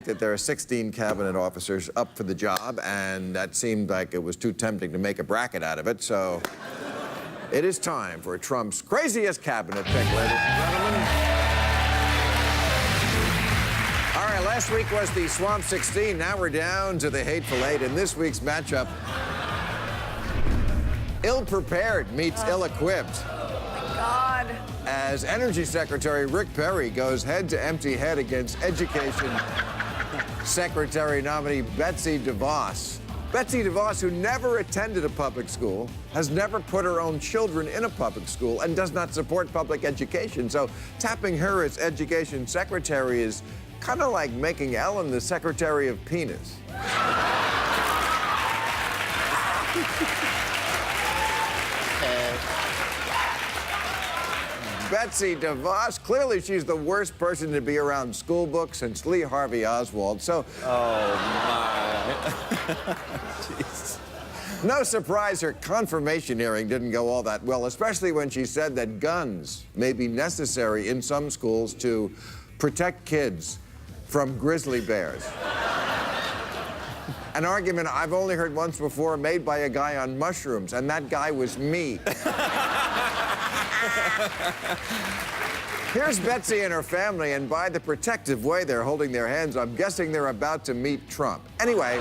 that there are 16 cabinet officers up for the job, and that seemed like it was too tempting to make a bracket out of it, so it is time for Trump's craziest cabinet pick, ladies and gentlemen. All right, last week was the Swamp 16. Now we're down to the Hateful Eight. In this week's matchup, ill-prepared meets ill-equipped. God. As Energy Secretary Rick Perry goes head-to-empty head against Education Secretary nominee Betsy DeVos. Betsy DeVos, who never attended a public school, has never put her own children in a public school, and does not support public education. So tapping her as Education Secretary is kind of like making Ellen the Secretary of Penis. Betsy DeVos, clearly she's the worst person to be around school books since Lee Harvey Oswald, so... Oh, my. Jeez. No surprise her confirmation hearing didn't go all that well, especially when she said that guns may be necessary in some schools to protect kids from grizzly bears. An argument I've only heard once before made by a guy on mushrooms, and that guy was me. Here's Betsy and her family, and by the protective way they're holding their hands, I'm guessing they're about to meet Trump. Anyway,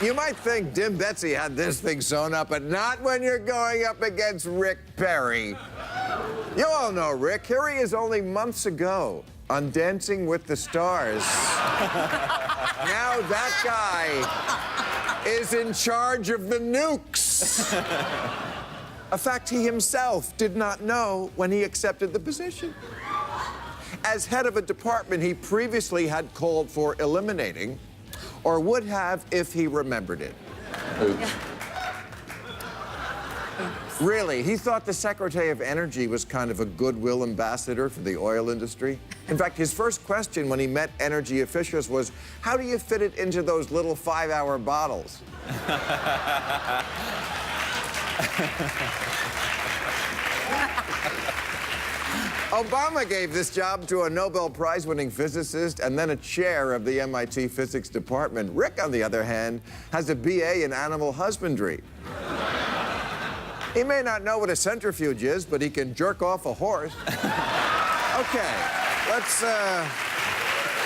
you might think Dim Betsy had this thing sewn up, but not when you're going up against Rick Perry. You all know Rick. Here he is only months ago on Dancing with the Stars. Now that guy is in charge of the nukes. A fact he himself did not know when he accepted the position. As head of a department he previously had called for eliminating, or would have if he remembered it. Oops. Really, he thought the Secretary of Energy was kind of a goodwill ambassador for the oil industry. In fact, his first question when he met energy officials was, how do you fit it into those little 5-hour bottles? Obama gave this job to a Nobel Prize-winning physicist and then a chair of the MIT physics department. Rick, on the other hand, has a BA in animal husbandry. He may not know what a centrifuge is, but he can jerk off a horse. Okay, let's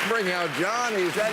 bring out John. He's ready.